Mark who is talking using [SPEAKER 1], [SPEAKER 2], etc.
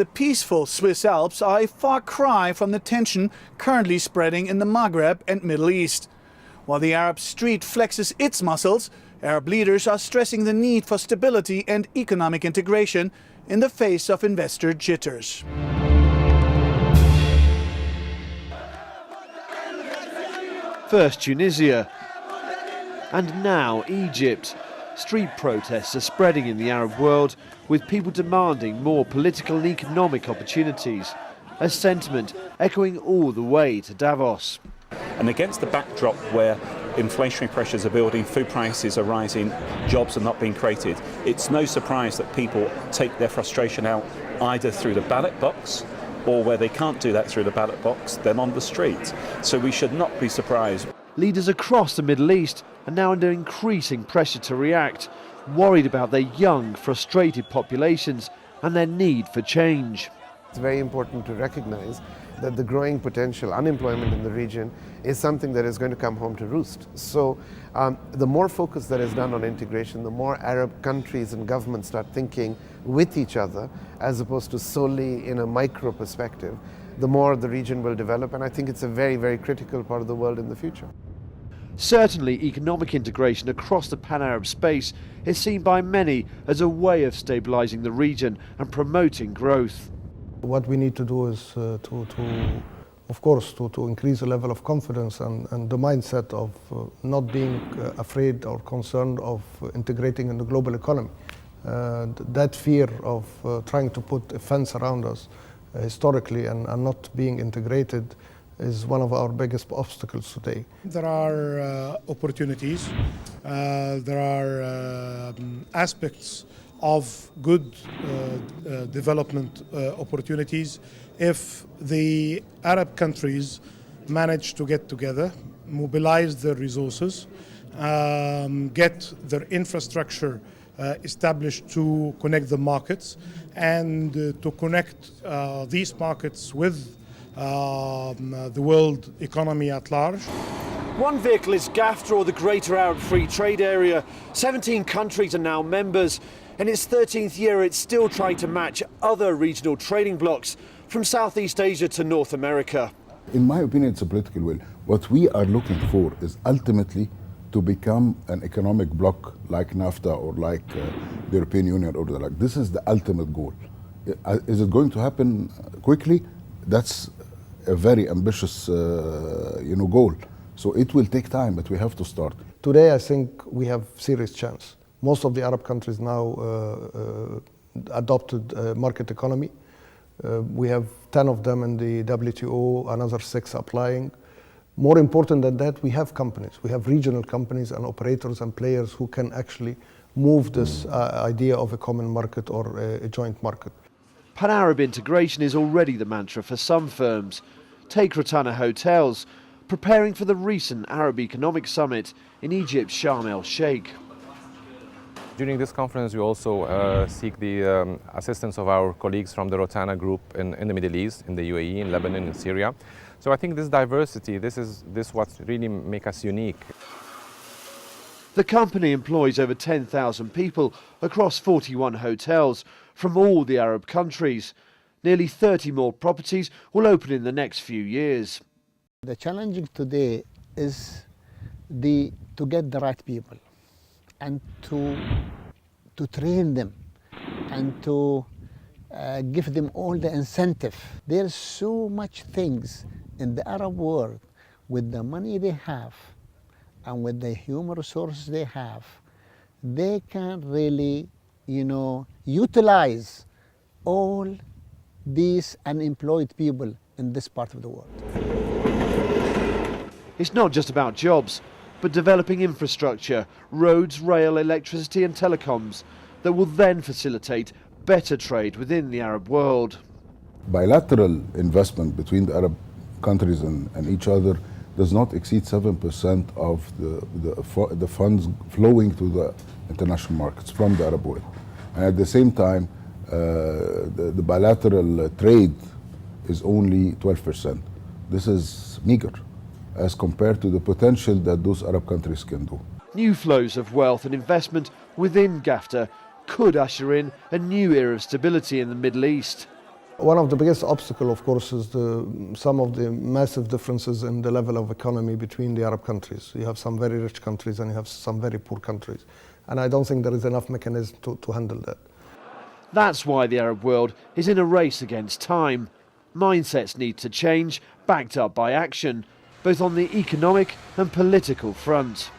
[SPEAKER 1] the peaceful Swiss Alps are a far cry from the tension currently spreading in the Maghreb and Middle East. While the Arab street flexes its muscles, Arab leaders are stressing the need for stability and economic integration in the face of investor jitters.
[SPEAKER 2] First Tunisia, and now Egypt. Street protests are spreading in the Arab world, with people demanding more political and economic opportunities, a sentiment echoing all the way to Davos.
[SPEAKER 3] And against the backdrop where inflationary pressures are building, food prices are rising, jobs are not being created, it's no surprise that people take their frustration out either through the ballot box, or where they can't do that through the ballot box, then on the street. So we should not be surprised.
[SPEAKER 2] Leaders across the Middle East are now under increasing pressure to react, worried about their young, frustrated populations and their need for change.
[SPEAKER 4] It's very important to recognize that the growing potential unemployment in the region is something that is going to come home to roost. So the more focus that is done on integration, the more Arab countries and governments start thinking with each other as opposed to solely in a micro perspective, the more the region will develop, and I think it's a very, very critical part of the world in the future.
[SPEAKER 2] Certainly, economic integration across the Pan-Arab space is seen by many as a way of stabilising the region and promoting growth.
[SPEAKER 5] What we need to do is of course, to increase the level of confidence and the mindset of not being afraid or concerned of integrating in the global economy. That fear of trying to put a fence around us historically and not being integrated is one of our biggest obstacles today.
[SPEAKER 6] There are opportunities, there are aspects of good development opportunities if the Arab countries manage to get together, mobilize their resources, get their infrastructure established to connect the markets and to connect these markets with the world economy at large.
[SPEAKER 2] One vehicle is GAFTA, or the Greater Arab Free Trade Area. 17 countries are now members. In its 13th year, it's still trying to match other regional trading blocs from Southeast Asia to North America.
[SPEAKER 7] In my opinion, it's a political will. What we are looking for is ultimately to become an economic bloc like NAFTA or like the European Union or the like. This is the ultimate goal. Is it going to happen quickly? That's a very ambitious goal. So it will take time, but we have to start.
[SPEAKER 5] Today, I think we have serious chance. Most of the Arab countries now adopted a market economy. We have 10 of them in the WTO, another 6 applying. More important than that, we have companies. We have regional companies and operators and players who can actually move this idea of a common market or a joint market.
[SPEAKER 2] Pan-Arab integration is already the mantra for some firms. Take Rotana Hotels, preparing for the recent Arab Economic Summit in Egypt's Sharm el-Sheikh.
[SPEAKER 8] During this conference, we also seek the assistance of our colleagues from the Rotana Group in the Middle East, in the UAE, in Lebanon, in Syria. So I think this diversity, this what really makes us unique.
[SPEAKER 2] The company employs over 10,000 people across 41 hotels from all the Arab countries. Nearly 30 more properties will open in the next few years.
[SPEAKER 9] The challenge today is to get the right people and to train them and to give them all the incentive. There's so much things in the Arab world with the money they have and with the human resources they have, they can really, utilize all these unemployed people in this part of the world.
[SPEAKER 2] It's not just about jobs, but developing infrastructure, roads, rail, electricity and telecoms that will then facilitate better trade within the Arab world.
[SPEAKER 7] Bilateral investment between the Arab countries and each other does not exceed 7% of the funds flowing to the international markets from the Arab world. And at the same time, the bilateral trade is only 12%. This is meager as compared to the potential that those Arab countries can do.
[SPEAKER 2] New flows of wealth and investment within GAFTA could usher in a new era of stability in the Middle East.
[SPEAKER 5] One of the biggest obstacles, of course, is some of the massive differences in the level of economy between the Arab countries. You have some very rich countries and you have some very poor countries. And I don't think there is enough mechanism to handle that.
[SPEAKER 2] That's why the Arab world is in a race against time. Mindsets need to change, backed up by action, both on the economic and political front.